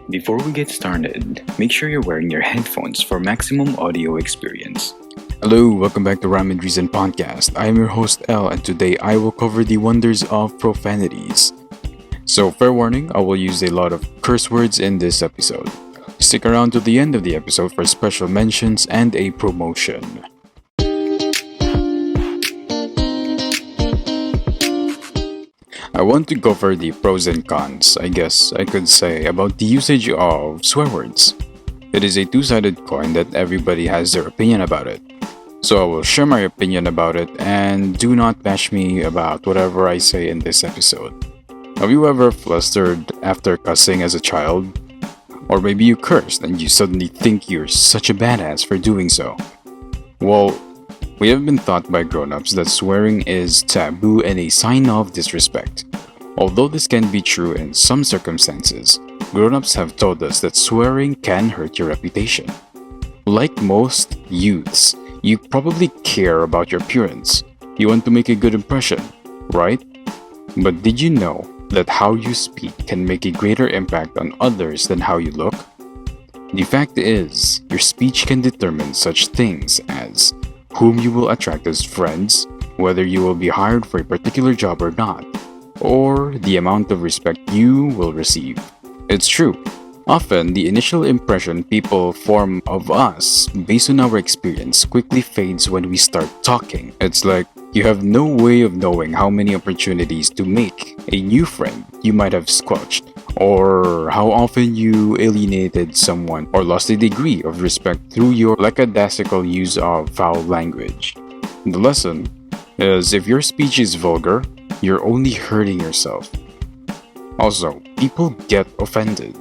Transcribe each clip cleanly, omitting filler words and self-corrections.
Before we get started, make sure you're wearing your headphones for maximum audio experience. Hello, welcome back to Rhyme&ReasonPodcast. I am your host L, and today I will cover the wonders of profanities. So, fair warning, I will use a lot of curse words in this episode. Stick around to the end of the episode for special mentions and a promotion. I want to cover the pros and cons, I guess I could say, about the usage of swear words. It is a two-sided coin that everybody has their opinion about it. So I will share my opinion about it, and do not bash me about whatever I say in this episode. Have you ever flustered after cussing as a child? Or maybe you cursed and you suddenly think you're such a badass for doing so? Well, we have been taught by grown-ups that swearing is taboo and a sign of disrespect. Although this can be true in some circumstances, grown-ups have told us that swearing can hurt your reputation. Like most youths, you probably care about your appearance. You want to make a good impression, right? But did you know that how you speak can make a greater impact on others than how you look? The fact is, your speech can determine such things as whom you will attract as friends, whether you will be hired for a particular job or not, or the amount of respect you will receive. It's true. Often, the initial impression people form of us based on our experience quickly fades when we start talking. It's like you have no way of knowing how many opportunities to make a new friend you might have squelched, or how often you alienated someone or lost a degree of respect through your lackadaisical use of foul language. The lesson is if your speech is vulgar, you're only hurting yourself. Also, people get offended.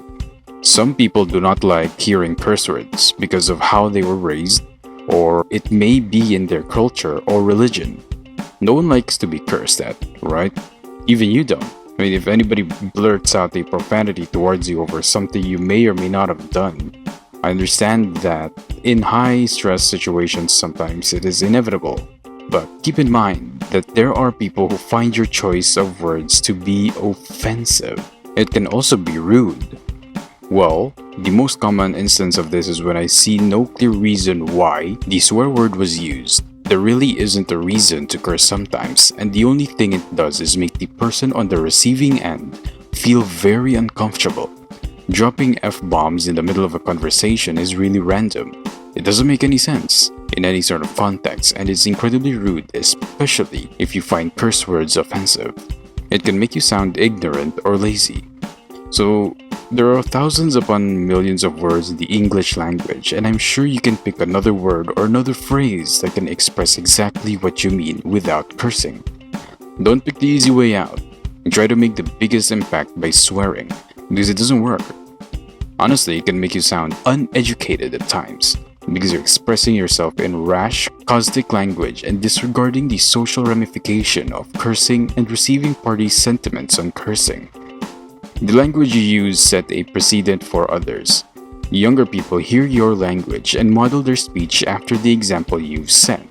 Some people do not like hearing curse words because of how they were raised, or it may be in their culture or religion. No one likes to be cursed at, right? Even you don't. I mean, if anybody blurts out a profanity towards you over something you may or may not have done, I understand that in high-stress situations sometimes it is inevitable. But keep in mind that there are people who find your choice of words to be offensive. It can also be rude. Well, the most common instance of this is when I see no clear reason why the swear word was used. There really isn't a reason to curse sometimes, and the only thing it does is make the person on the receiving end feel very uncomfortable. Dropping F-bombs in the middle of a conversation is really random. It doesn't make any sense in any sort of context, and it's incredibly rude, especially if you find curse words offensive. It can make you sound ignorant or lazy. So, there are thousands upon millions of words in the English language, and I'm sure you can pick another word or another phrase that can express exactly what you mean without cursing. Don't pick the easy way out and try to make the biggest impact by swearing, because it doesn't work. Honestly, it can make you sound uneducated at times, because you're expressing yourself in rash, caustic language and disregarding the social ramification of cursing and receiving party sentiments on cursing. The language you use set a precedent for others. Younger people hear your language and model their speech after the example you've set.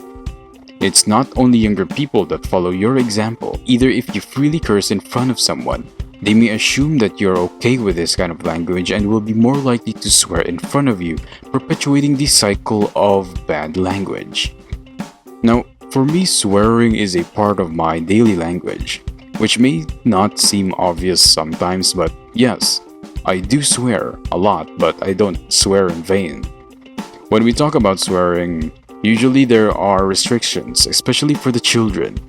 It's not only younger people that follow your example. Either if you freely curse in front of someone, they may assume that you're okay with this kind of language and will be more likely to swear in front of you, perpetuating the cycle of bad language. Now, for me, swearing is a part of my daily language, which may not seem obvious sometimes, but yes, I do swear a lot, but I don't swear in vain. When we talk about swearing, usually there are restrictions, especially for the children.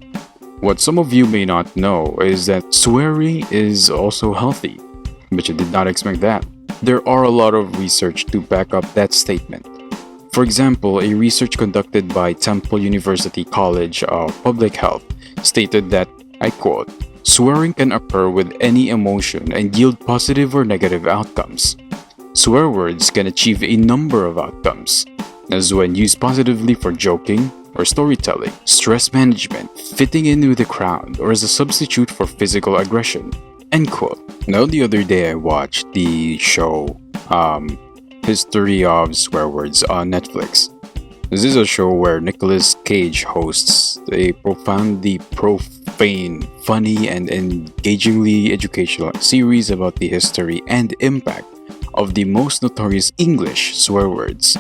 What some of you may not know is that swearing is also healthy, but you did not expect that. There are a lot of research to back up that statement. For example, a research conducted by Temple University College of Public Health stated that, I quote, "Swearing can occur with any emotion and yield positive or negative outcomes. Swear words can achieve a number of outcomes, as when used positively for joking or storytelling, stress management, fitting in with the crowd, or as a substitute for physical aggression." End quote. Now, the other day I watched the show History of Swear Words on Netflix. This is a show where Nicolas Cage hosts a profoundly profane, funny, and engagingly educational series about the history and impact of the most notorious English swear words.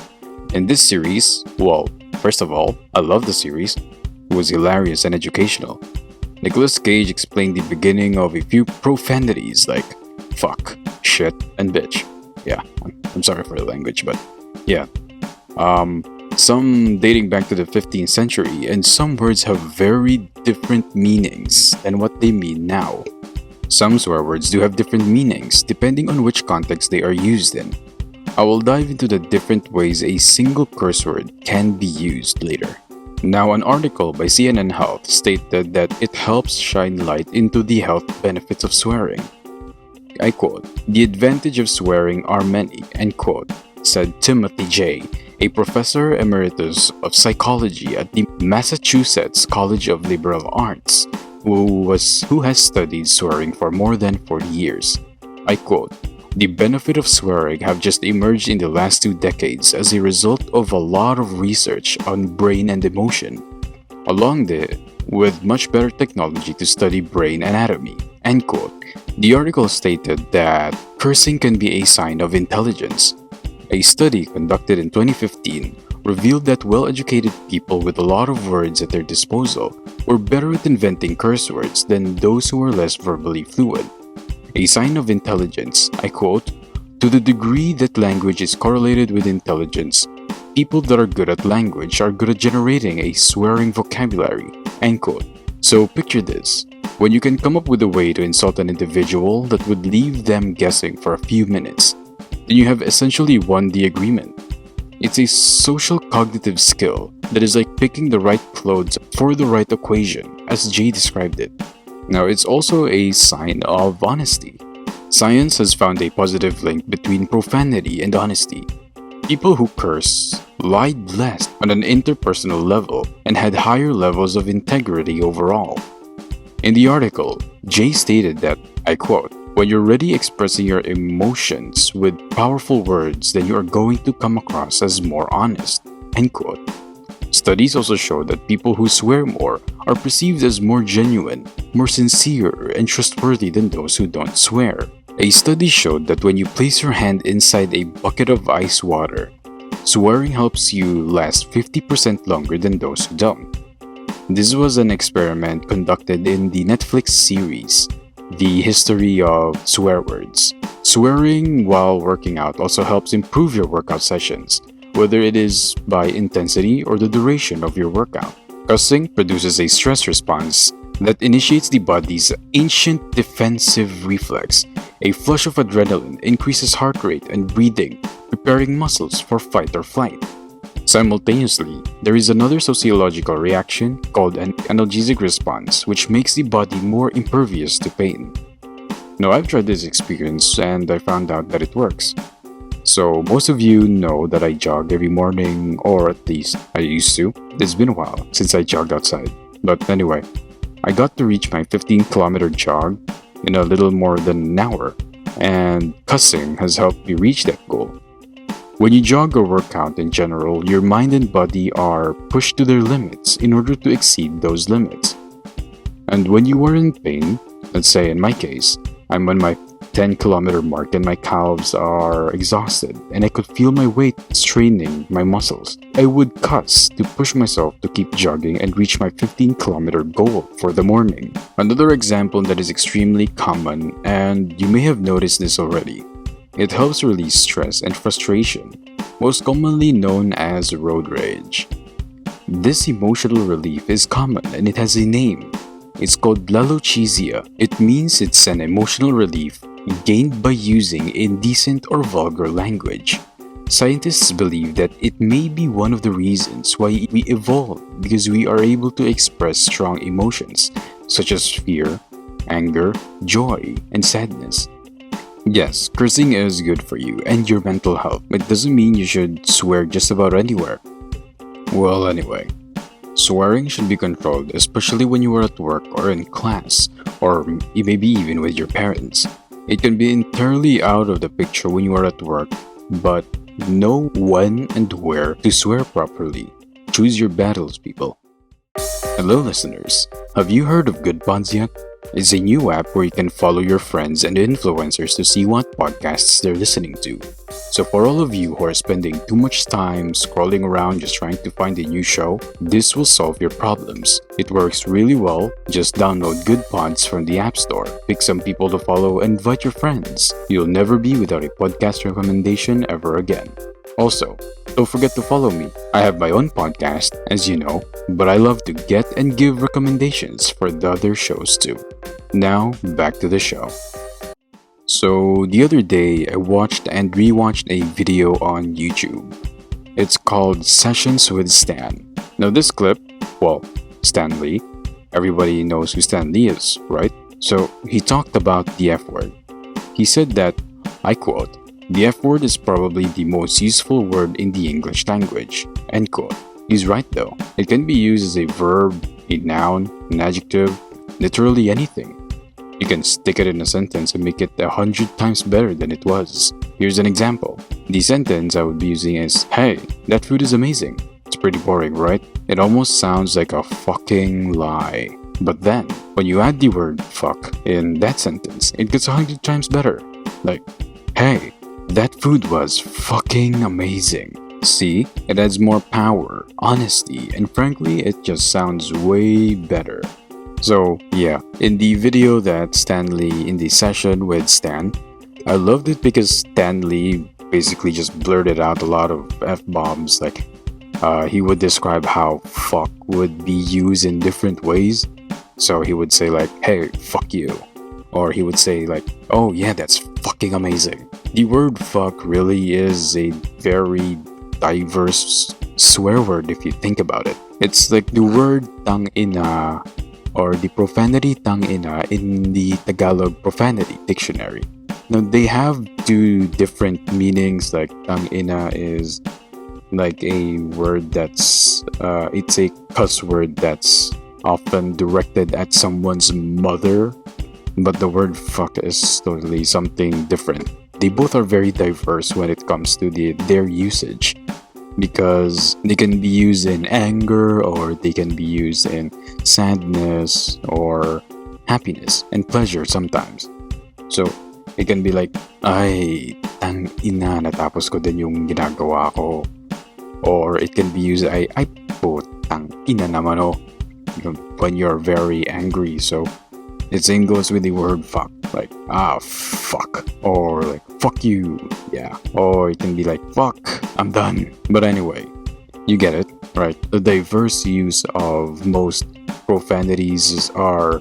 In this series, well, first of all, I love the series. It was hilarious and educational. Nicolas Cage explained the beginning of a few profanities like fuck, shit, and bitch. Yeah, I'm sorry for the language, but yeah. Some dating back to the 15th century, and some words have very different meanings than what they mean now. Some swear words do have different meanings depending on which context they are used in. I will dive into the different ways a single curse word can be used later. Now, an article by CNN Health stated that it helps shine light into the health benefits of swearing. I quote, "The advantage of swearing are many," end quote, said Timothy J., a professor emeritus of psychology at the Massachusetts College of Liberal Arts, who has studied swearing for more than 40 years. I quote, "The benefit of swearing have just emerged in the last 2 decades as a result of a lot of research on brain and emotion, with much better technology to study brain anatomy," end quote. The article stated that cursing can be a sign of intelligence. A study conducted in 2015 revealed that well-educated people with a lot of words at their disposal were better at inventing curse words than those who were less verbally fluent. A sign of intelligence, I quote, "To the degree that language is correlated with intelligence, people that are good at language are good at generating a swearing vocabulary," end quote. So picture this. When you can come up with a way to insult an individual that would leave them guessing for a few minutes, then you have essentially won the agreement. It's a social cognitive skill that is like picking the right clothes for the right occasion, as Jay described it. Now, it's also a sign of honesty. Science has found a positive link between profanity and honesty. People who curse lied less on an interpersonal level and had higher levels of integrity overall. In the article, Jay stated that, I quote, "When you're already expressing your emotions with powerful words, then you are going to come across as more honest," end quote. Studies also show that people who swear more are perceived as more genuine, more sincere, and trustworthy than those who don't swear. A study showed that when you place your hand inside a bucket of ice water, swearing helps you last 50% longer than those who don't. This was an experiment conducted in the Netflix series, The History of Swear Words. Swearing while working out also helps improve your workout sessions, whether it is by intensity or the duration of your workout. Cussing produces a stress response that initiates the body's ancient defensive reflex. A flush of adrenaline increases heart rate and breathing, preparing muscles for fight or flight. Simultaneously, there is another sociological reaction called an analgesic response, which makes the body more impervious to pain. Now, I've tried this experience and I found out that it works. So, most of you know that I jog every morning, or at least I used to. It's been a while since I jogged outside. But anyway, I got to reach my 15-kilometer jog in a little more than an hour, and cussing has helped me reach that goal. When you jog or work out in general, your mind and body are pushed to their limits in order to exceed those limits. And when you are in pain, let's say in my case, I'm on my 10-kilometer mark and my calves are exhausted and I could feel my weight straining my muscles, I would cuss to push myself to keep jogging and reach my 15-kilometer goal for the morning. Another example that is extremely common, and you may have noticed this already, it helps release stress and frustration, most commonly known as road rage. This emotional relief is common and it has a name. It's called lalochysia. It means it's an emotional relief gained by using indecent or vulgar language. Scientists believe that it may be one of the reasons why we evolved, because we are able to express strong emotions such as fear, anger, joy, and sadness. Yes, cursing is good for you and your mental health. It doesn't mean you should swear just about anywhere. Well, anyway, swearing should be controlled, especially when you are at work or in class, or maybe even with your parents. It can be entirely out of the picture when you are at work, but know when and where to swear properly. Choose your battles, people. Hello, listeners. Have you heard of good puns yet? It's a new app where you can follow your friends and influencers to see what podcasts they're listening to. So for all of you who are spending too much time scrolling around just trying to find a new show, this will solve your problems. It works really well. Just download good pods from the App Store, pick some people to follow, and invite your friends. You'll never be without a podcast recommendation ever again. Also, don't forget to follow me. I have my own podcast, as you know, but I love to get and give recommendations for the other shows too. Now, back to the show. So, the other day, I watched and rewatched a video on YouTube. It's called Sessions with Stan. Now, this clip, well, Stan Lee, everybody knows who Stan Lee is, right? So, he talked about the F word. He said that, I quote, "The F word is probably the most useful word in the English language." End quote. He's right though. It can be used as a verb, a noun, an adjective, literally anything. You can stick it in a sentence and make it 100 times better than it was. Here's an example. The sentence I would be using is, "Hey, that food is amazing." It's pretty boring, right? It almost sounds like a fucking lie. But then, when you add the word fuck in that sentence, it gets 100 times better. Like, "Hey, that food was fucking amazing." See, it adds more power, honesty, and frankly, it just sounds way better. So, yeah, in the video that Stan Lee in the session with Stan, I loved it because Stan Lee basically just blurted out a lot of F-bombs. Like, he would describe how fuck would be used in different ways. So he would say like, "Hey, fuck you." Or he would say like, "Oh yeah, that's fucking amazing." The word fuck really is a very diverse swear word if you think about it. It's like the word tang ina or the profanity tang ina in the Tagalog profanity dictionary. Now they have two different meanings. Like tang ina is like a word that's it's a cuss word that's often directed at someone's mother, but the word fuck is totally something different. They both are very diverse when it comes to their usage, because they can be used in anger, or they can be used in sadness or happiness and pleasure sometimes. So it can be like, "Ay, tang ina, natapos ko din yung ginagawa ko." Or it can be used, ay putang ina naman oh, when you're very angry. So it same goes with the word fuck, like fuck, or like fuck you, yeah. Or it can be like, "Fuck, I'm done." But anyway, you get it, right? The diverse use of most profanities are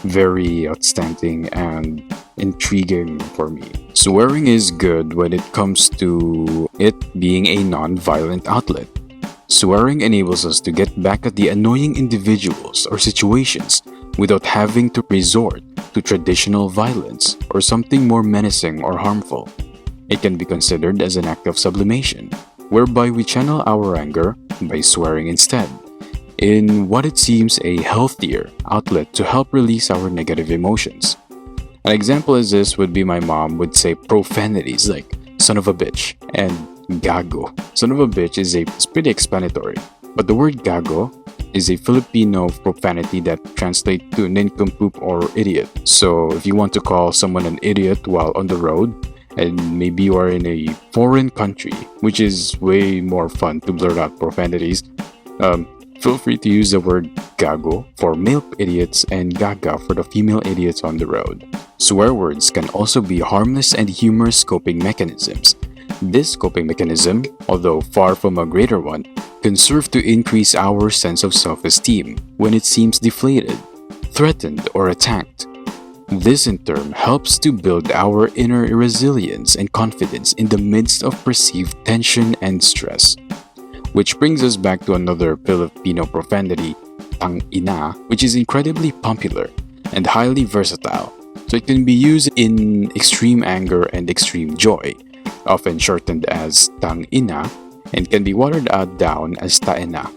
very outstanding and intriguing for me. Swearing is good when it comes to it being a non-violent outlet. Swearing enables us to get back at the annoying individuals or situations without having to resort to traditional violence or something more menacing or harmful. It can be considered as an act of sublimation, whereby we channel our anger by swearing instead, in what it seems a healthier outlet to help release our negative emotions. An example is this would be my mom would say profanities like "son of a bitch" and "gago." Son of a bitch is pretty explanatory, but the word gago is a Filipino profanity that translates to nincompoop or idiot. So if you want to call someone an idiot while on the road, and maybe you are in a foreign country, which is way more fun to blurt out profanities, feel free to use the word gago for male idiots and gaga for the female idiots on the road. Swear words can also be harmless and humorous coping mechanisms. This coping mechanism, although far from a greater one, can serve to increase our sense of self-esteem when it seems deflated, threatened, or attacked. This in turn helps to build our inner resilience and confidence in the midst of perceived tension and stress. Which brings us back to another Filipino profanity, tang ina, which is incredibly popular and highly versatile. So it can be used in extreme anger and extreme joy, often shortened as tang ina, and can be watered out down as taena.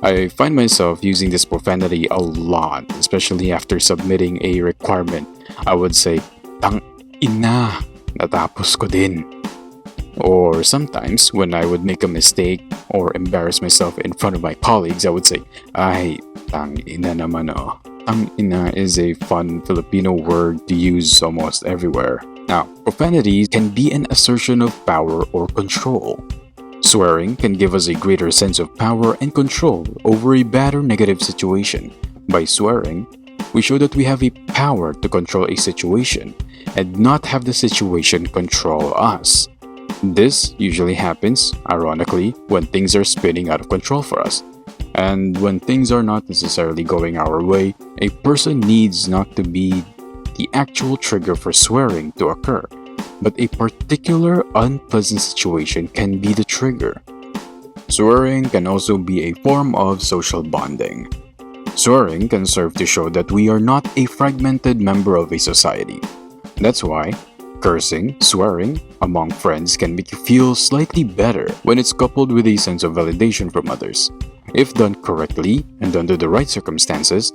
I find myself using this profanity a lot, especially after submitting a requirement. I would say, "Tang ina, natapos ko din." Or sometimes, when I would make a mistake or embarrass myself in front of my colleagues, I would say, "Ay, tang ina naman oh. Putang ina is a fun Filipino word to use almost everywhere. Now, profanities can be an assertion of power or control. Swearing can give us a greater sense of power and control over a bad or negative situation. By swearing, we show that we have a power to control a situation and not have the situation control us. This usually happens, ironically, when things are spinning out of control for us. And when things are not necessarily going our way, a person needs not to be the actual trigger for swearing to occur, but a particular unpleasant situation can be the trigger. Swearing can also be a form of social bonding. Swearing can serve to show that we are not a fragmented member of a society. That's why cursing, swearing, among friends can make you feel slightly better when it's coupled with a sense of validation from others. If done correctly and under the right circumstances,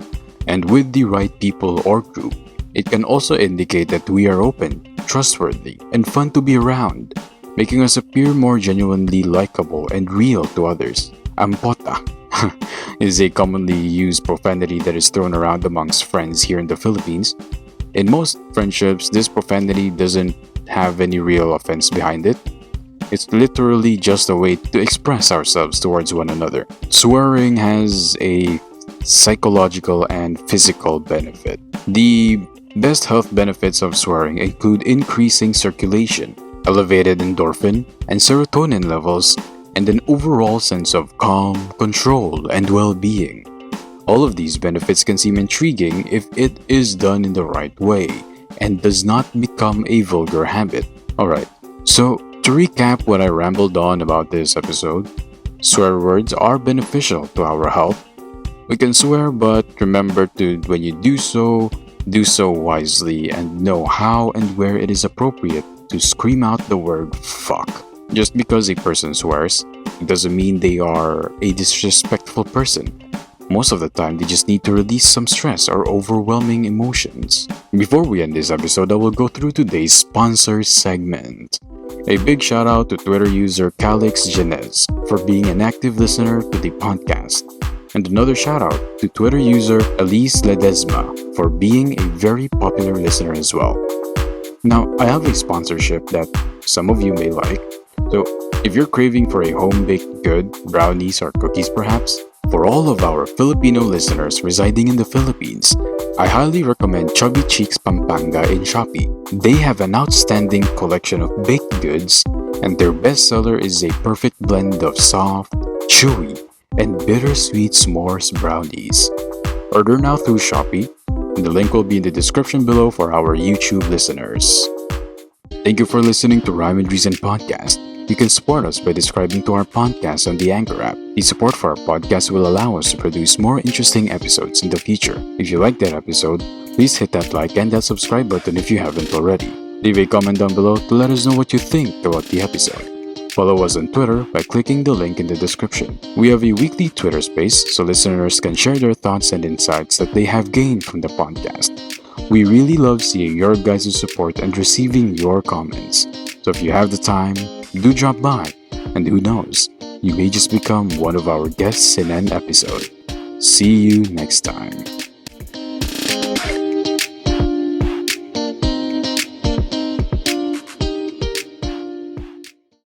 and with the right people or group, it can also indicate that we are open, trustworthy, and fun to be around, making us appear more genuinely likable and real to others. Ampota is a commonly used profanity that is thrown around amongst friends here in the Philippines. In most friendships, this profanity doesn't have any real offense behind it. It's literally just a way to express ourselves towards one another. Swearing has a psychological and physical benefit. The best health benefits of swearing include increasing circulation, elevated endorphin and serotonin levels, and an overall sense of calm, control, and well-being. All of these benefits can seem intriguing if it is done in the right way and does not become a vulgar habit. Alright, so to recap what I rambled on about this episode, swear words are beneficial to our health. We can swear, but remember to, when you do so wisely and know how and where it is appropriate to scream out the word fuck. Just because a person swears, it doesn't mean they are a disrespectful person. Most of the time, they just need to release some stress or overwhelming emotions. Before we end this episode, I will go through today's sponsor segment. A big shout out to Twitter user Calix Genez for being an active listener to the podcast. And another shout out to Twitter user Elise Ledesma for being a very popular listener as well. Now, I have a sponsorship that some of you may like. So, if you're craving for a home-baked good, brownies or cookies perhaps, for all of our Filipino listeners residing in the Philippines, I highly recommend Chubby Cheeks Pampanga in Shopee. They have an outstanding collection of baked goods, and their bestseller is a perfect blend of soft, chewy, and bittersweet s'mores brownies. Order now through Shopee, and the link will be in the description below for our YouTube listeners. Thank you for listening to Rhyme and Reason Podcast. You can support us by subscribing to our podcast on the Anchor app. The support for our podcast will allow us to produce more interesting episodes in the future. If you like that episode, please hit that like and that subscribe button if you haven't already. Leave a comment down below to let us know what you think about the episode. Follow us on Twitter by clicking the link in the description. We have a weekly Twitter space so listeners can share their thoughts and insights that they have gained from the podcast. We really love seeing your guys' support and receiving your comments. So if you have the time, do drop by, and who knows, you may just become one of our guests in an episode. See you next time.